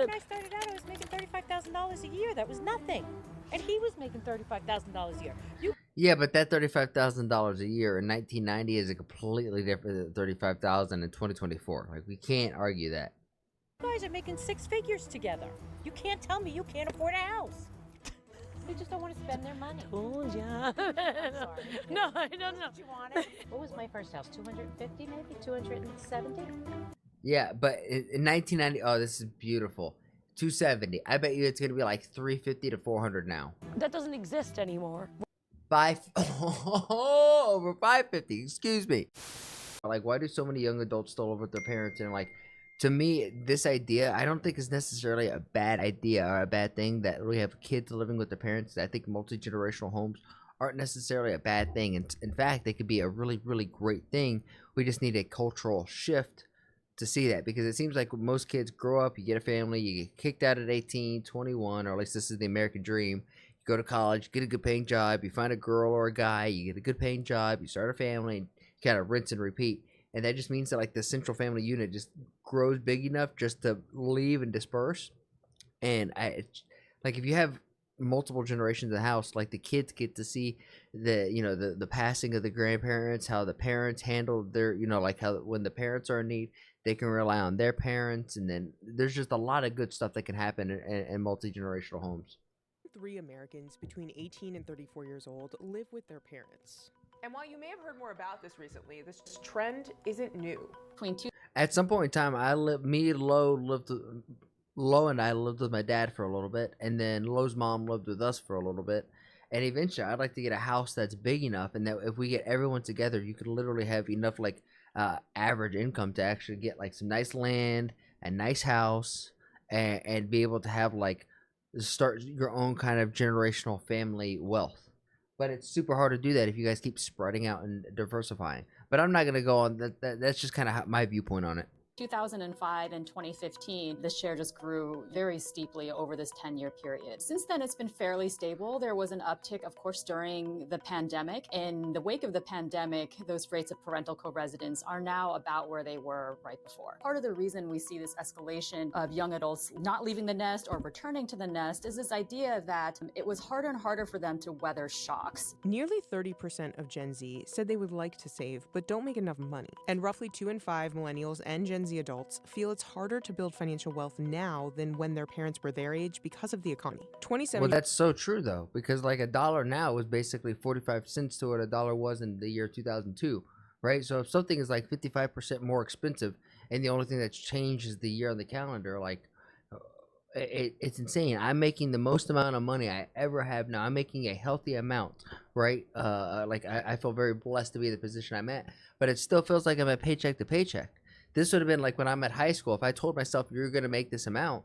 When I started out, I was making $35,000 a year. That was nothing. And he was making $35,000 a year. You Yeah, but that $35,000 a year in 1990 is a completely different than 35,000 in 2024. Like we can't argue that. guys are making six figures together. You can't tell me you can't afford a house. They just don't want to spend their money. Told ya. I'm sorry. No, I don't know. Did you want it? What was my first house? 250 maybe? 270? Yeah, but in 1990, oh, this is beautiful. 270. I bet you it's gonna be like 350 to 400 now. That doesn't exist anymore. Over 550. Excuse me. Like, why do so many young adults still live with their parents? And like, to me, this idea, I don't think is necessarily a bad idea or a bad thing that we have kids living with their parents. I think multi-generational homes aren't necessarily a bad thing. And in fact, they could be a really, really great thing. We just need a cultural shift to see that, because it seems like most kids grow up, you get a family, you get kicked out at 18, 21, or at least this is the American dream. You go to college, get a good paying job, you find a girl or a guy, you get a good paying job, you start a family, and kind of rinse and repeat. And that just means that like the central family unit just grows big enough just to leave and disperse. And like if you have multiple generations in the house, like the kids get to see the passing of the grandparents, how the parents handled their, like how when the parents are in need, they can rely on their parents. And then there's just a lot of good stuff that can happen in multi-generational homes. 3 Americans between 18 and 34 years old live with their parents. And while you may have heard more about this recently, this trend isn't new. At some point in time, Lo and I lived with my dad for a little bit, and then Lo's mom lived with us for a little bit. And eventually, I'd like to get a house that's big enough, and that if we get everyone together, you could literally have enough like average income to actually get like some nice land, a nice house, and be able to have like start your own kind of generational family wealth. But it's super hard to do that if you guys keep spreading out and diversifying. But I'm not gonna go on that. That's just kind of my viewpoint on it. 2005 and 2015, the share just grew very steeply over this 10-year period. Since then, it's been fairly stable. There was an uptick, of course, during the pandemic. In the wake of the pandemic, those rates of parental co-residence are now about where they were right before. Part of the reason we see this escalation of young adults not leaving the nest or returning to the nest is this idea that it was harder and harder for them to weather shocks. Nearly 30% of Gen Z said they would like to save, but don't make enough money. And roughly 2 in 5 millennials and Gen Z adults feel it's harder to build financial wealth now than when their parents were their age because of the economy. 27. Well, that's so true though, because like a dollar now is basically 45 cents to what a dollar was in the year 2002, right? So if something is like 55% more expensive, and the only thing that's changed is the year on the calendar, like it's insane. I'm making the most amount of money I ever have now. I'm making a healthy amount, right? Like I feel very blessed to be in the position I'm at, but it still feels like I'm at paycheck to paycheck. This would have been like when I'm at high school. If I told myself you're going to make this amount,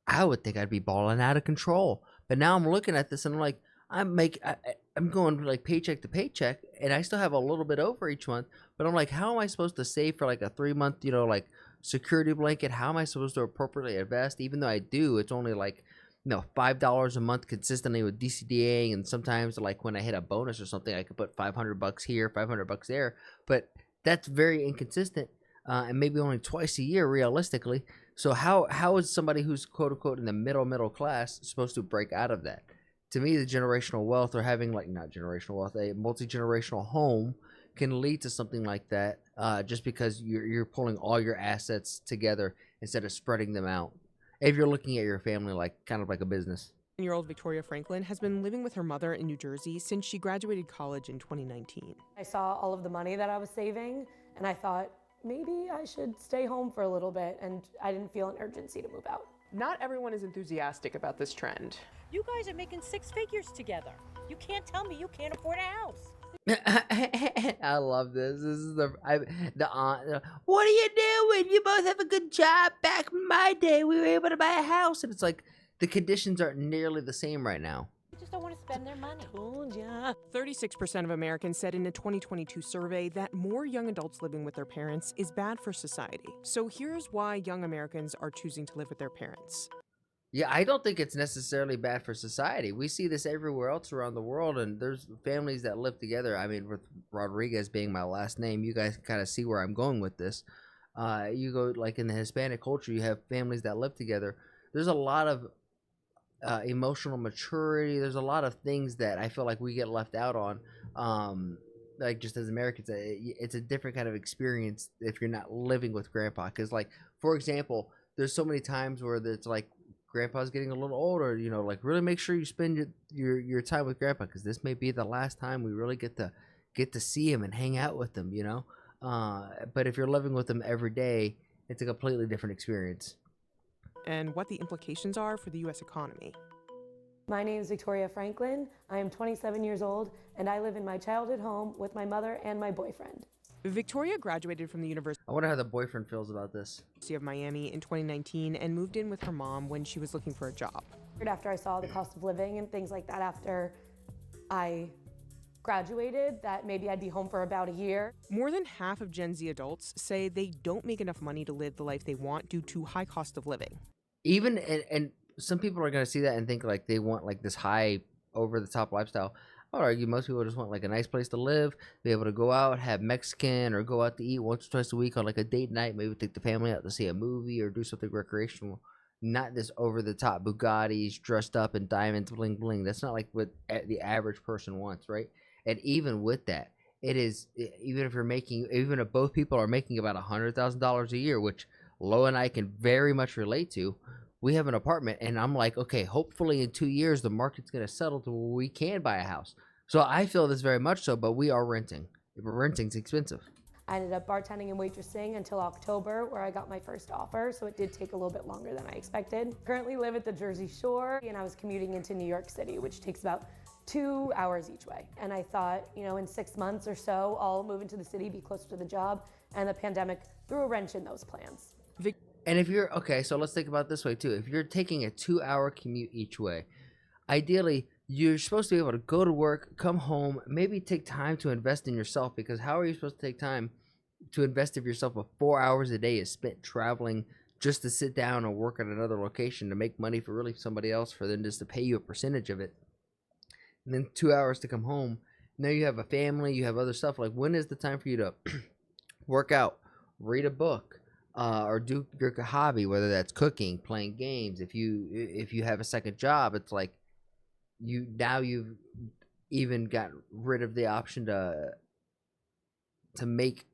I would think I'd be balling out of control. But now I'm looking at this and I'm like, I'm going like paycheck to paycheck, and I still have a little bit over each month. But I'm like, how am I supposed to save for like a 3-month, like security blanket? How am I supposed to appropriately invest? Even though I do, it's only like, $5 a month consistently with DCDA, and sometimes like when I hit a bonus or something, I could put $500 here, $500 there. But that's very inconsistent. And maybe only twice a year realistically. So how is somebody who's quote unquote in the middle class supposed to break out of that? To me, the generational wealth, or having like not generational wealth, a multi-generational home can lead to something like that, just because you're pulling all your assets together instead of spreading them out. If you're looking at your family like kind of like a business. 10-year-old Victoria Franklin has been living with her mother in New Jersey since she graduated college in 2019. I saw all of the money that I was saving, and I thought, maybe I should stay home for a little bit, and I didn't feel an urgency to move out. Not everyone is enthusiastic about this trend. You guys are making six figures together. You can't tell me you can't afford a house. I love this. This is the aunt. What are you doing? You both have a good job. Back in my day, we were able to buy a house, and it's like the conditions aren't nearly the same right now. They just don't want to spend their money. Told ya. 36% of Americans said in a 2022 survey that more young adults living with their parents is bad for society. So here's why young Americans are choosing to live with their parents. Yeah, I don't think it's necessarily bad for society. We see this everywhere else around the world, and there's families that live together. I mean, with Rodriguez being my last name, you guys kind of see where I'm going with this. You go like in the Hispanic culture, you have families that live together. there's a lot of emotional maturity. There's a lot of things that I feel like we get left out on. Like just as Americans, it's a different kind of experience if you're not living with grandpa. Because like, for example, there's so many times where it's like grandpa's getting a little older, you know, like really make sure you spend your time with grandpa, because this may be the last time we really get to see him and hang out with him, you know. But if you're living with him every day, it's a completely different experience. And what the implications are for the U.S. economy. My name is Victoria Franklin. I am 27 years old, and I live in my childhood home with my mother and my boyfriend. Victoria graduated from the University I wonder how the boyfriend feels about this. of Miami in 2019 and moved in with her mom when she was looking for a job. After I saw the cost of living and things like that after I graduated, that maybe I'd be home for about a year. More than half of Gen Z adults say they don't make enough money to live the life they want due to high cost of living. Even and some people are gonna see that and think like they want like this high over the top lifestyle. I would argue most people just want like a nice place to live, be able to go out, have Mexican, or go out to eat once or twice a week on like a date night, maybe take the family out to see a movie or do something recreational. Not this over the top Bugattis dressed up in diamonds, bling bling. That's not like what the average person wants, right? And even with that, it is, even if both people are making about $100,000 a year, which Lo and I can very much relate to. We have an apartment, and I'm like, okay, hopefully in 2 years the market's gonna settle to where we can buy a house. So I feel this very much so, but we are renting. If we're renting's expensive. I ended up bartending and waitressing until October, where I got my first offer, so it did take a little bit longer than I expected. Currently live at the Jersey Shore, and I was commuting into New York City, which takes about 2 hours each way. And I thought, you know, in 6 months or so, I'll move into the city, be closer to the job, and the pandemic threw a wrench in those plans. And if you're, okay, so let's think about it this way too. If you're taking a 2-hour commute each way, ideally, you're supposed to be able to go to work, come home, maybe take time to invest in yourself, because how are you supposed to take time to invest in yourself if 4 hours a day is spent traveling just to sit down and work at another location to make money for really somebody else, for them just to pay you a percentage of it, and then 2 hours to come home. Now you have a family, you have other stuff. Like, when is the time for you to work out, read a book, or do your hobby, whether that's cooking, playing games? If you have a second job, it's like you've even got rid of the option to make.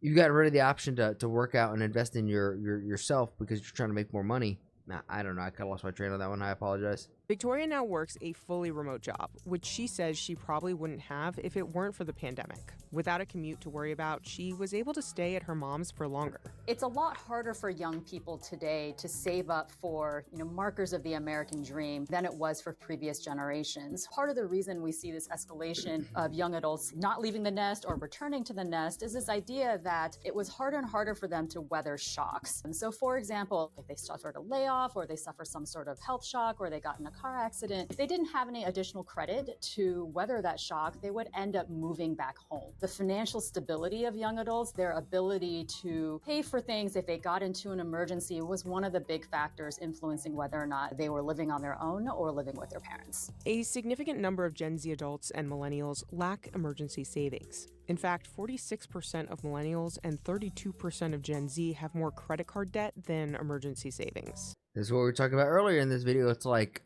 You got rid of the option to work out and invest in yourself because you're trying to make more money. Nah, I don't know. I kind of lost my train on that one. I apologize. Victoria now works a fully remote job, which she says she probably wouldn't have if it weren't for the pandemic. Without a commute to worry about, she was able to stay at her mom's for longer. It's a lot harder for young people today to save up for, markers of the American dream than it was for previous generations. Part of the reason we see this escalation of young adults not leaving the nest or returning to the nest is this idea that it was harder and harder for them to weather shocks. And so, for example, if they suffered a layoff or they suffer some sort of health shock or they got in a car accident, if they didn't have any additional credit to weather that shock, they would end up moving back home. The financial stability of young adults, their ability to pay for things if they got into an emergency, was one of the big factors influencing whether or not they were living on their own or living with their parents. A significant number of Gen Z adults and millennials lack emergency savings. In fact, 46% of millennials and 32% of Gen Z have more credit card debt than emergency savings. This is what we were talking about earlier in this video. It's like,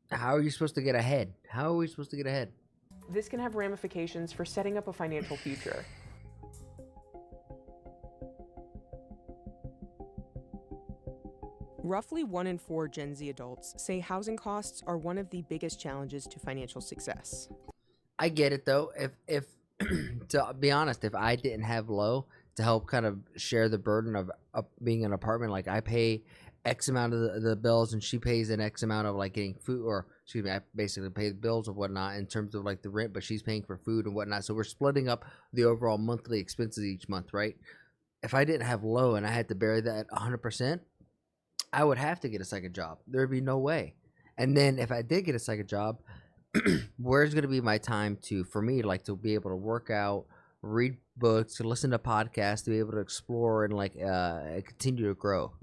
how are you supposed to get ahead? How are we supposed to get ahead? This can have ramifications for setting up a financial future. Roughly 1 in 4 Gen Z adults say housing costs are one of the biggest challenges to financial success. I get it though. If to be honest, if I didn't have Lo to help kind of share the burden of being in an apartment, like I pay X amount of the bills and she pays an X amount of like getting food, or excuse me, I basically pay the bills and whatnot in terms of like the rent, but she's paying for food and whatnot. So we're splitting up the overall monthly expenses each month, right? If I didn't have Lo and I had to bear that 100%, I would have to get a second job. There'd be no way. And then if I did get a second job, where's going to be my time for me, like to be able to work out, read books, to listen to podcasts, to be able to explore and like continue to grow,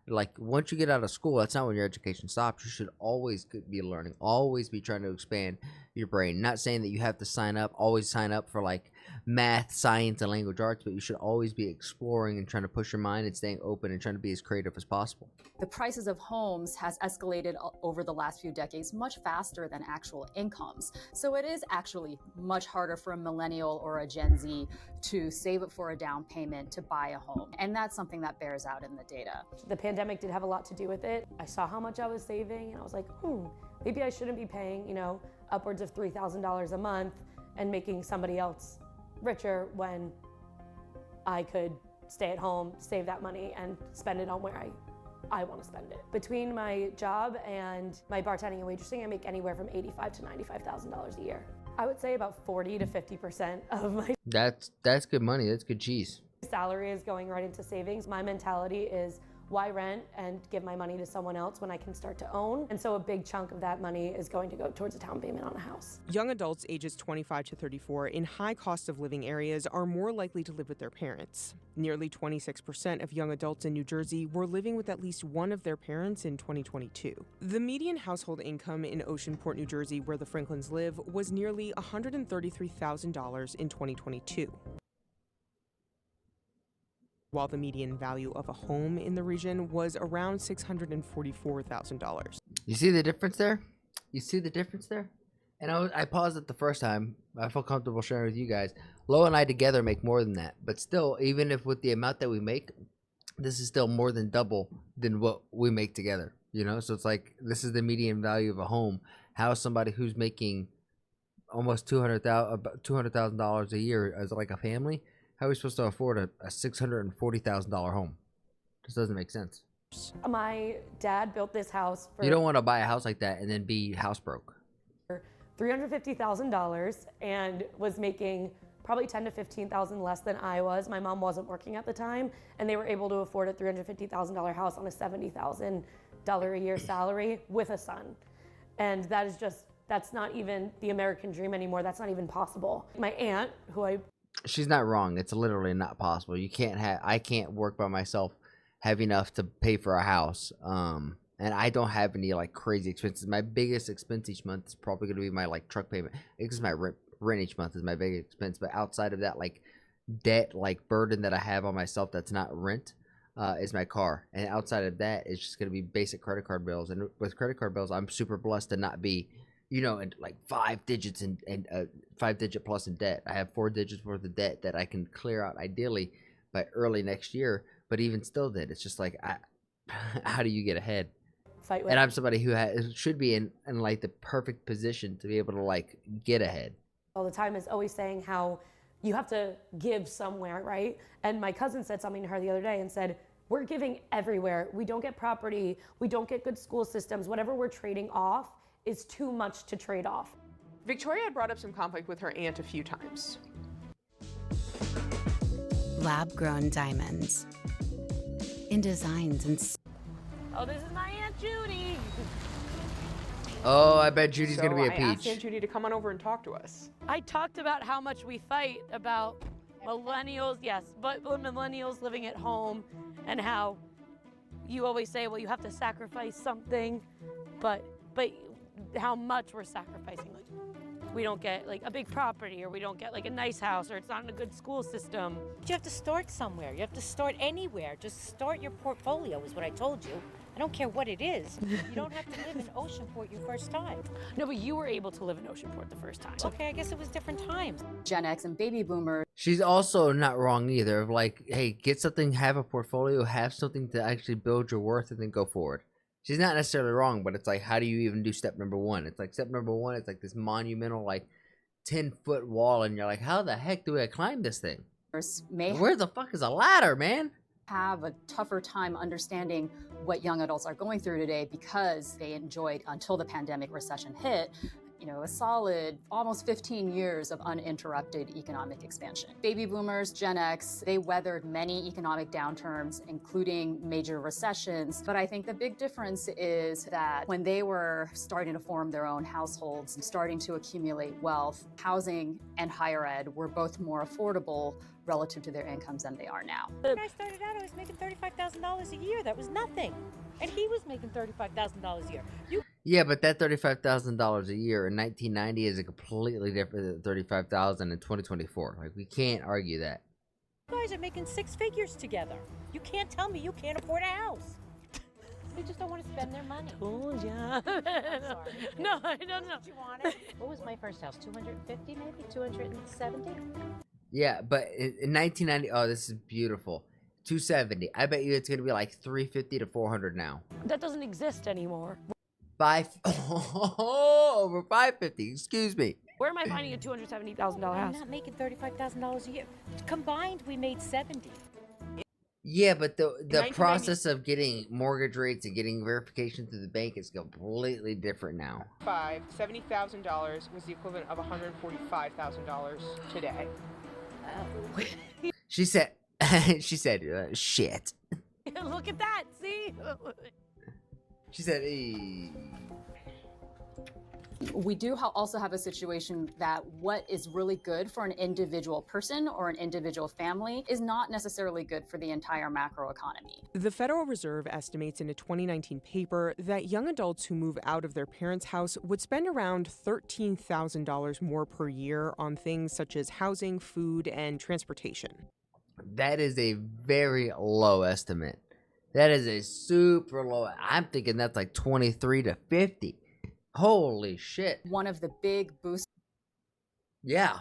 Like once you get out of school, that's not when your education stops. You should always be learning, always be trying to expand your brain. Not saying that you have to always sign up for like math, science, and language arts, but you should always be exploring and trying to push your mind and staying open and trying to be as creative as possible. The prices of homes has escalated over the last few decades much faster than actual incomes. So it is actually much harder for a millennial or a Gen Z to save up for a down payment to buy a home. And that's something that bears out in the data. The pandemic did have a lot to do with it. I saw how much I was saving and I was like, maybe I shouldn't be paying, upwards of $3,000 a month and making somebody else richer when I could stay at home, save that money, and spend it on where I want to spend it. Between my job and my bartending and waitressing, I make anywhere from $85,000 to $95,000 a year. I would say about 40 to 50% of my That's good money. That's good cheese. salary is going right into savings. My mentality is, why rent and give my money to someone else when I can start to own? And so a big chunk of that money is going to go towards a down payment on a house. Young adults ages 25 to 34 in high cost of living areas are more likely to live with their parents. Nearly 26% of young adults in New Jersey were living with at least one of their parents in 2022. The median household income in Oceanport, New Jersey, where the Franklins live, was nearly $133,000 in 2022. While the median value of a home in the region was around $644,000. You see the difference there? You see the difference there? And I paused it the first time. I feel comfortable sharing with you guys. Lo and I together make more than that. But still, even if with the amount that we make, this is still more than double than what we make together. So it's like, this is the median value of a home. How is somebody who's making almost $200,000 a year as like a family, how are we supposed to afford a $640,000 home? This doesn't make sense. My dad built this house for You don't want to buy a house like that and then be house broke. $350,000 and was making probably $10,000 to $15,000 less than I was. My mom wasn't working at the time, and they were able to afford a $350,000 house on a $70,000 a year salary with a son. And that's not even the American dream anymore. That's not even possible. My aunt, She's not wrong. It's literally not possible. I can't work by myself, have enough to pay for a house. And I don't have any like crazy expenses. My biggest expense each month is probably going to be my like truck payment. Because my rent each month is my biggest expense. But outside of that, like debt, like burden that I have on myself that's not rent, is my car. And outside of that, it's just going to be basic credit card bills. And with credit card bills, I'm super blessed to not be, and like 5 digits and 5 digit plus in debt. I have 4 digits worth of debt that I can clear out ideally by early next year. But even still, it's just like, how do you get ahead? fight with. And I'm somebody who should be in like the perfect position to be able to like get ahead. All the time is always saying how you have to give somewhere, right? And my cousin said something to her the other day and said, we're giving everywhere. We don't get property. We don't get good school systems. Whatever we're trading off is too much to trade off. Victoria had brought up some conflict with her aunt a few times. Lab-grown diamonds in designs and Oh, this is my Aunt Judy. Oh, I bet Judy's gonna be a I asked peach. Aunt Judy to come on over and talk to us. I talked about how much we fight about millennials, yes, but millennials living at home, and how you always say, well, you have to sacrifice something, but how much we're sacrificing. Like, we don't get like a big property, or we don't get like a nice house, or it's not in a good school system. You have to start somewhere. You have to start anywhere. Just start your portfolio is what I told you. I don't care what it is. You don't have to live in Oceanport your first time. No, but you were able to live in Oceanport the first time. Okay, I guess it was different times. Gen X and baby boomers She's also not wrong either. Of like, hey, get something, have a portfolio, have something to actually build your worth, and then go forward. She's not necessarily wrong, but it's like, how do you even do step number one? It's like step number one, it's like this monumental, like 10-foot wall, and you're like, how the heck do I climb this thing? may Where the fuck is a ladder, man? have a tougher time understanding what young adults are going through today because they enjoyed, until the pandemic recession hit, a solid almost 15 years of uninterrupted economic expansion. Baby boomers, Gen X, they weathered many economic downturns, including major recessions. But I think the big difference is that when they were starting to form their own households and starting to accumulate wealth, housing and higher ed were both more affordable relative to their incomes than they are now. When I started out, I was making $35,000 a year. That was nothing. And he was making $35,000 a year. Yeah, but that $35,000 a year in 1990 is a completely different than $35,000 in 2024. Like, we can't argue that. You guys are making six figures together. You can't tell me you can't afford a house. They just don't want to spend their money. Told ya. Sorry. No, I don't know. Did you want it? What was my first house? 250 maybe? 270? Yeah, but in 1990, oh, this is beautiful. 270. I bet you it's gonna be like 350 to 400 now. That doesn't exist anymore. Over 550. Excuse me. Where am I finding a $270,000 I'm house? not making $35,000 a year. Combined, we made 70. Yeah, but the 1990 process of getting mortgage rates and getting verification through the bank is completely different now. $70,000 was the equivalent of $145,000 today. Oh. She said, shit. Look at that. See? She said, We do also have a situation that what is really good for an individual person or an individual family is not necessarily good for the entire macroeconomy. The Federal Reserve estimates in a 2019 paper that young adults who move out of their parents' house would spend around $13,000 more per year on things such as housing, food, and transportation. that is a very low estimate. That is a super low. I'm thinking that's like 23 to 50. Holy shit. One of the big boosts Yeah.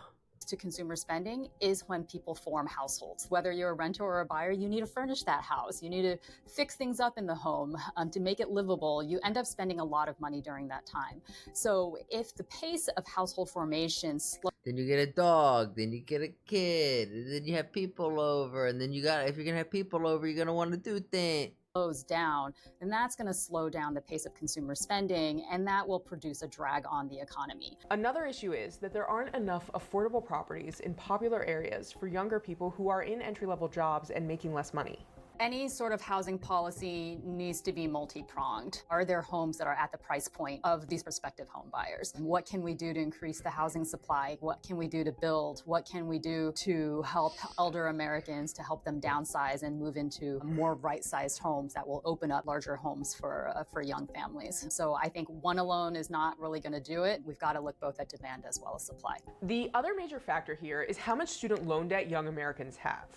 to consumer spending is when people form households. Whether you're a renter or a buyer, you need to furnish that house. You need to fix things up in the home to make it livable. You end up spending a lot of money during that time. So if the pace of household formation Then you get a dog, then you get a kid, and then you have people over, and then if you're gonna have people over, you're gonna want to do things. slows down, then that's going to slow down the pace of consumer spending, and that will produce a drag on the economy. Another issue is that there aren't enough affordable properties in popular areas for younger people who are in entry-level jobs and making less money. Any sort of housing policy needs to be multi-pronged. Are there homes that are at the price point of these prospective home buyers? What can we do to increase the housing supply? What can we do to build? What can we do to help elder Americans, to help them downsize and move into more right-sized homes that will open up larger homes for young families? So I think one alone is not really going to do it. We've got to look both at demand as well as supply. The other major factor here is how much student loan debt young Americans have.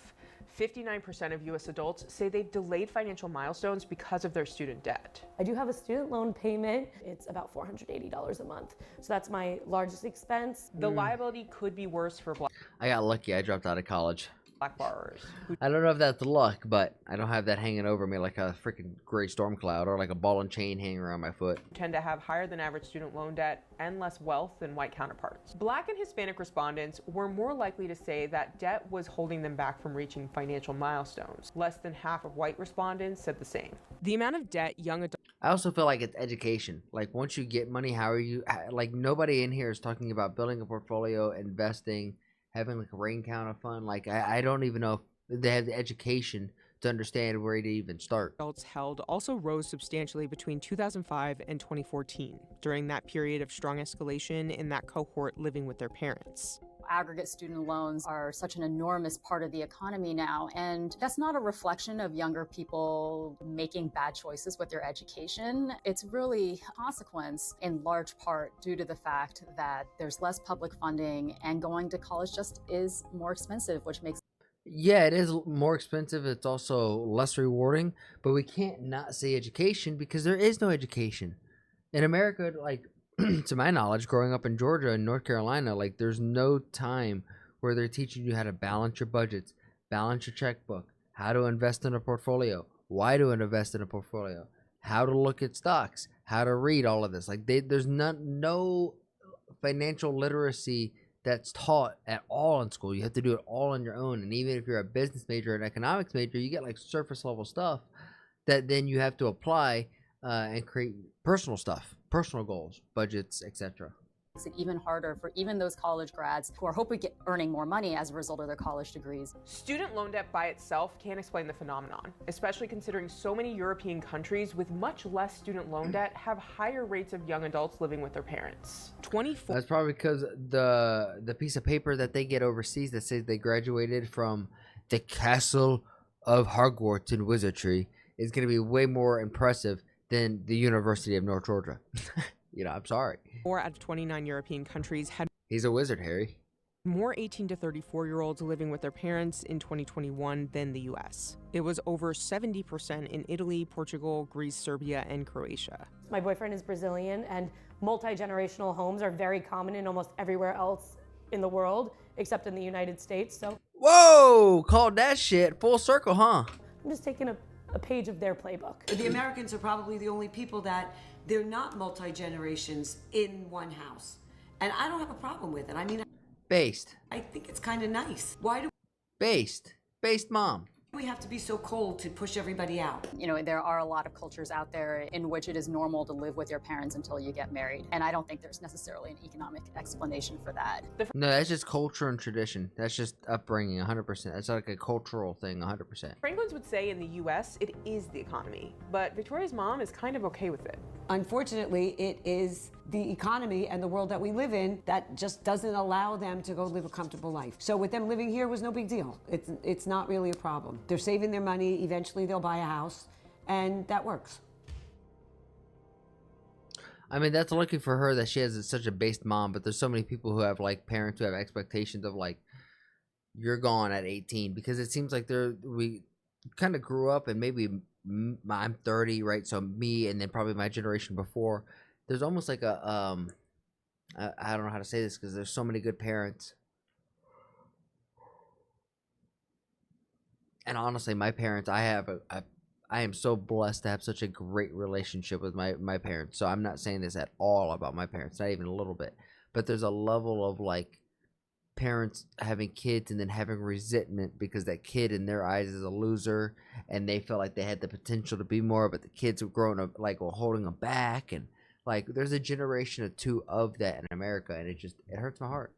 59% of U.S. adults say they've delayed financial milestones because of their student debt. I do have a student loan payment. It's about $480 a month. So that's my largest expense. The liability could be worse for I got lucky. I dropped out of college. black borrowers who I don't know if that's luck, but I don't have that hanging over me like a freaking gray storm cloud or like a ball and chain hanging around my foot. tend to have higher than average student loan debt and less wealth than white counterparts. Black and Hispanic respondents were more likely to say that debt was holding them back from reaching financial milestones. Less than half of white respondents said the same. The amount of debt young adults I also feel like it's education. Like, once you get money, how are you, like, nobody in here is talking about building a portfolio, investing, having like a rain counter fund. Like, I don't even know if they have the education to understand where to even start. held also rose substantially between 2005 and 2014, during that period of strong escalation in that cohort living with their parents. Aggregate student loans are such an enormous part of the economy now, and that's not a reflection of younger people making bad choices with their education. It's really a consequence in large part due to the fact that there's less public funding and going to college just is more expensive, which makes Yeah, it is more expensive. It's also less rewarding, but we can't not say education because there is no education. In America, like, to my knowledge, growing up in Georgia and North Carolina, like, there's no time where they're teaching you how to balance your budgets, balance your checkbook, how to invest in a portfolio, why to invest in a portfolio, how to look at stocks, how to read all of this. Like, there's no financial literacy that's taught at all in school. You have to do it all on your own. And even if you're a business major or an economics major, you get like surface level stuff that then you have to apply and create personal stuff, personal goals, budgets, etc. it even harder for even those college grads who are hoping to get earning more money as a result of their college degrees. Student loan debt by itself can't explain the phenomenon, especially considering so many European countries with much less student loan debt have higher rates of young adults living with their parents. 24 That's probably because the piece of paper that they get overseas that says they graduated from the castle of Hogwarts in wizardry is going to be way more impressive than the University of North Georgia. I'm sorry. 4 out of 29 European countries had He's a wizard, Harry. more 18 to 34-year-olds living with their parents in 2021 than the US. It was over 70% in Italy, Portugal, Greece, Serbia, and Croatia. My boyfriend is Brazilian, and multi-generational homes are very common in almost everywhere else in the world, except in the United States. So Whoa! Called that shit full circle, huh? I'm just taking a page of their playbook. The Americans are probably the only people that they're not multi-generations in one house. And I don't have a problem with it. I mean, Based. I think it's kind of nice. Why do Based mom. we have to be so cold to push everybody out? You know, there are a lot of cultures out there in which it is normal to live with your parents until you get married. And I don't think there's necessarily an economic explanation for that. No, that's just culture and tradition. That's just upbringing, 100%. That's like a cultural thing, 100%. Franklin's would say in the US, it is the economy, but Victoria's mom is kind of okay with it. Unfortunately, it is the economy and the world that we live in that just doesn't allow them to go live a comfortable life. So with them living here was no big deal. It's not really a problem. They're saving their money. Eventually they'll buy a house, and that works. I mean, that's lucky for her that she has such a based mom, but there's so many people who have, like, parents who have expectations of, like, you're gone at 18, because it seems like we kind of grew up, and maybe I'm 30, right? So me and then probably my generation before, there's almost like a I don't know how to say this because there's so many good parents. And honestly, my parents, I am so blessed to have such a great relationship with my parents. So I'm not saying this at all about my parents, not even a little bit. But there's a level of, like, parents having kids and then having resentment because that kid in their eyes is a loser and they felt like they had the potential to be more, but the kids were growing up, like, were holding them back. And, like, there's a generation or two of that in America, and it hurts my heart.